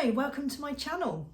Hi, welcome to my channel.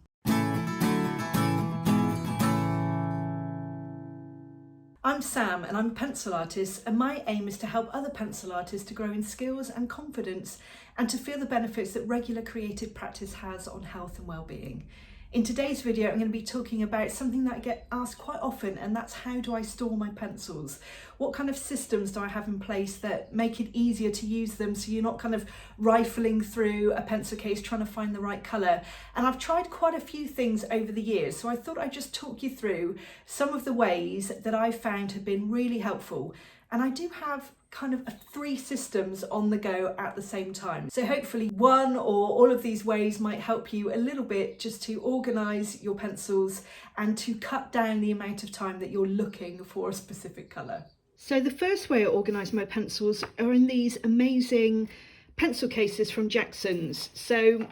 I'm Sam and I'm a pencil artist, and my aim is to help other pencil artists to grow in skills and confidence and to feel the benefits that regular creative practice has on health and well-being. In today's video, I'm going to be talking about something that I get asked quite often, and that's how do I store my pencils? What kind of systems do I have in place that make it easier to use them so you're not kind of rifling through a pencil case trying to find the right colour? And I've tried quite a few things over the years, so I thought I'd just talk you through some of the ways that I've found have been really helpful. And I do have kind of 3 systems on the go at the same time. So hopefully one or all of these ways might help you a little bit just to organise your pencils and to cut down the amount of time that you're looking for a specific colour. So the first way I organise my pencils are in these amazing pencil cases from Jackson's. So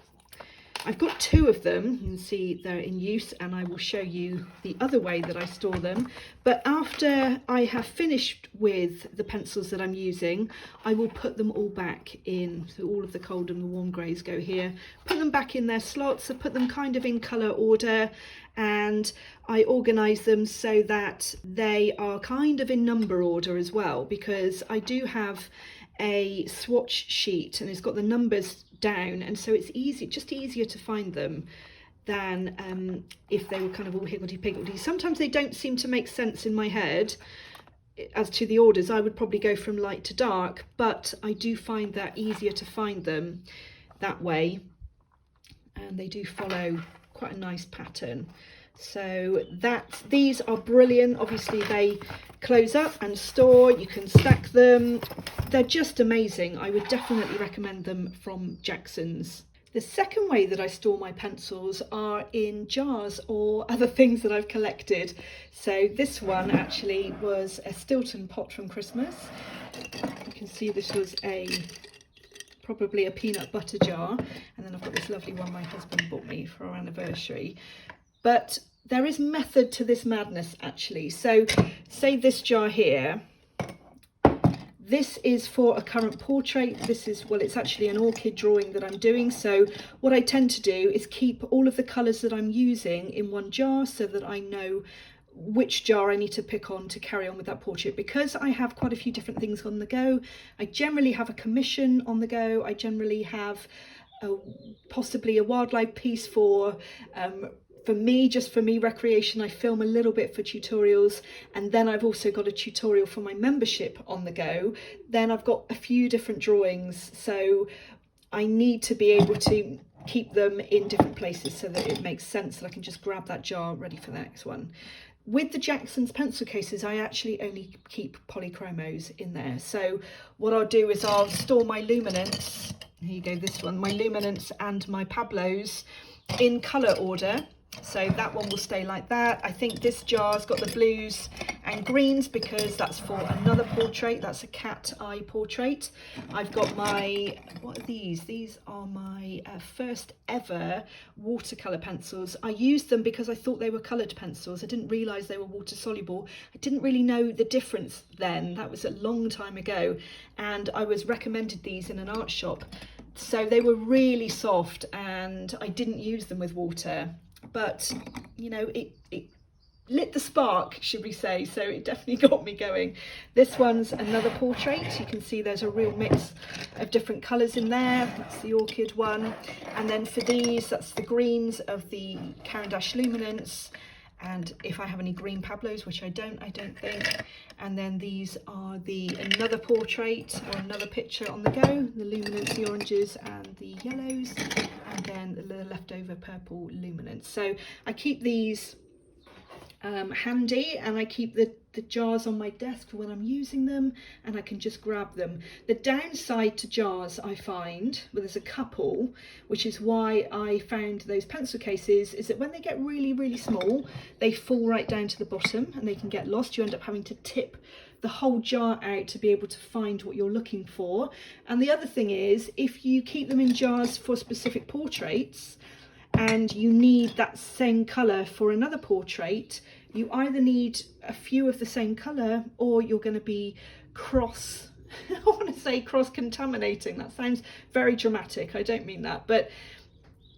I've got 2 of them. You can see they're in use, and I will show you the other way that I store them. But after I have finished with the pencils that I'm using, I will put them all back in. So all of the cold and the warm greys go here. Put them back in their slots. I put them kind of in colour order, and I organise them so that they are kind of in number order as well, because I do have a swatch sheet and it's got the numbers down, and so it's just easier to find them than if they were kind of all higgledy-piggledy. Sometimes they don't seem to make sense in my head as to the orders. I would probably go from light to dark, but I do find that easier to find them that way, and they do follow quite a nice pattern. So these are brilliant. Obviously they close up and store, you can stack them. They're just amazing. I would definitely recommend them from Jackson's. The second way that I store my pencils are in jars or other things that I've collected. So this one actually was a Stilton pot from Christmas. You can see this was probably a peanut butter jar, and then I've got this lovely one my husband bought me for our anniversary. But there is method to this madness actually. So say this jar here, this is for a current portrait. This is, well, it's actually an orchid drawing that I'm doing. So what I tend to do is keep all of the colours that I'm using in one jar so that I know which jar I need to pick on to carry on with that portrait. Because I have quite a few different things on the go, I generally have a commission on the go, I generally have possibly a wildlife piece for me, just for me recreation. I film a little bit for tutorials, and then I've also got a tutorial for my membership on the go. Then I've got a few different drawings, so I need to be able to keep them in different places so that it makes sense that I can just grab that jar ready for the next one. With the Jackson's pencil cases, I actually only keep polychromos in there. So what I'll do is I'll store my luminance, here you go, this one, my luminance and my Pablos in colour order. So that one will stay like that. I think this jar's got the blues and greens because that's for another portrait. That's a cat eye portrait. I've got my, what are these? These are my first ever watercolour pencils. I used them because I thought they were coloured pencils. I didn't realise they were water soluble. I didn't really know the difference then. That was a long time ago. And I was recommended these in an art shop. So they were really soft, and I didn't use them with water. But you know, it lit the spark, should we say, so it definitely got me going. This one's another portrait. You can see there's a real mix of different colours in there. That's the orchid one, and then for these, that's the greens of the Caran d'Ache luminance, and if I have any green Pablos, which I don't think. And then these are another portrait or another picture on the go, the luminance, the oranges and the yellows, and then the leftover purple luminance. So I keep these handy, and I keep the jars on my desk for when I'm using them, and I can just grab them. The downside to jars, I find, well, there's a couple, which is why I found those pencil cases, is that when they get really, really small, they fall right down to the bottom and they can get lost. You end up having to tip the whole jar out to be able to find what you're looking for. And the other thing is, if you keep them in jars for specific portraits and you need that same colour for another portrait, you either need a few of the same colour or you're going to be cross I want to say cross-contaminating. That sounds very dramatic. I don't mean that, but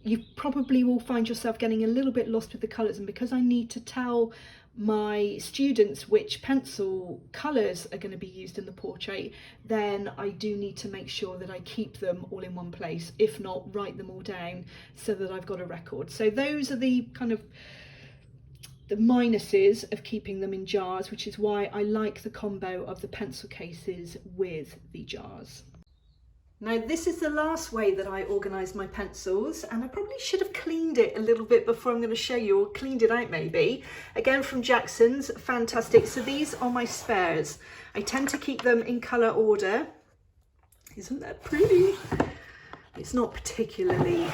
you probably will find yourself getting a little bit lost with the colours, and because I need to tell my students which pencil colours are going to be used in the portrait, then I do need to make sure that I keep them all in one place, if not write them all down so that I've got a record. So those are the kind of the minuses of keeping them in jars, which is why I like the combo of the pencil cases with the jars. Now this is the last way that I organise my pencils, and I probably should have cleaned it a little bit before I'm going to show you, or cleaned it out maybe. Again from Jackson's, fantastic. So these are my spares. I tend to keep them in colour order. Isn't that pretty? It's not particularly,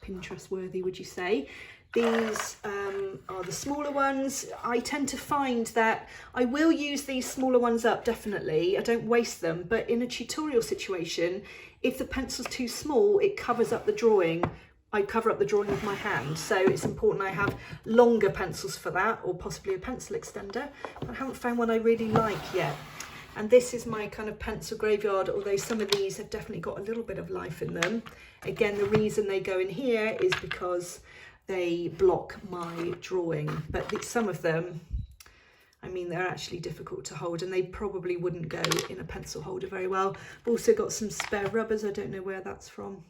Pinterest worthy, would you say? These are the smaller ones. I tend to find that I will use these smaller ones up, definitely. I don't waste them, but in a tutorial situation, if the pencil's too small, it covers up the drawing. I cover up the drawing with my hand, so it's important I have longer pencils for that, or possibly a pencil extender. I haven't found one I really like yet. And this is my kind of pencil graveyard, although some of these have definitely got a little bit of life in them. Again, the reason they go in here is because they block my drawing, but some of them, I mean, they're actually difficult to hold, and they probably wouldn't go in a pencil holder very well. I've also got some spare rubbers. I don't know where that's from.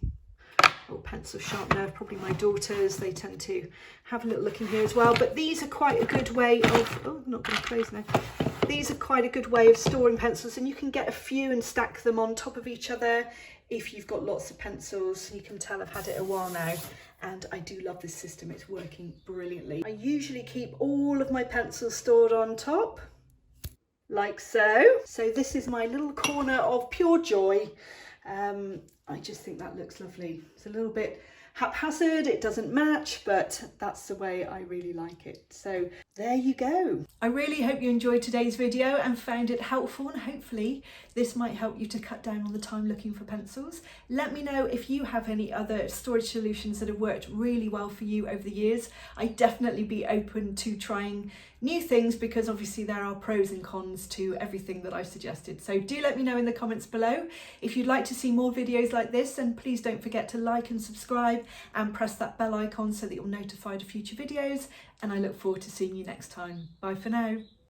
Or pencil sharpener, probably my daughters. They tend to have a little look in here as well. But these are quite a good way of, oh, I'm not going to close now. These are quite a good way of storing pencils, and you can get a few and stack them on top of each other if you've got lots of pencils. You can tell I've had it a while now, and I do love this system. It's working brilliantly. I usually keep all of my pencils stored on top, like so. So this is my little corner of pure joy. I just think that looks lovely. It's a little bit haphazard, it doesn't match, but that's the way I really like it. So there you go. I really hope you enjoyed today's video and found it helpful, and hopefully this might help you to cut down on the time looking for pencils. Let me know if you have any other storage solutions that have worked really well for you over the years. I'd definitely be open to trying new things, because obviously there are pros and cons to everything that I've suggested. So do let me know in the comments below. If you'd like to see more videos like this, then please don't forget to like and subscribe and press that bell icon so that you're notified of future videos, and I look forward to seeing you next time. Bye for now.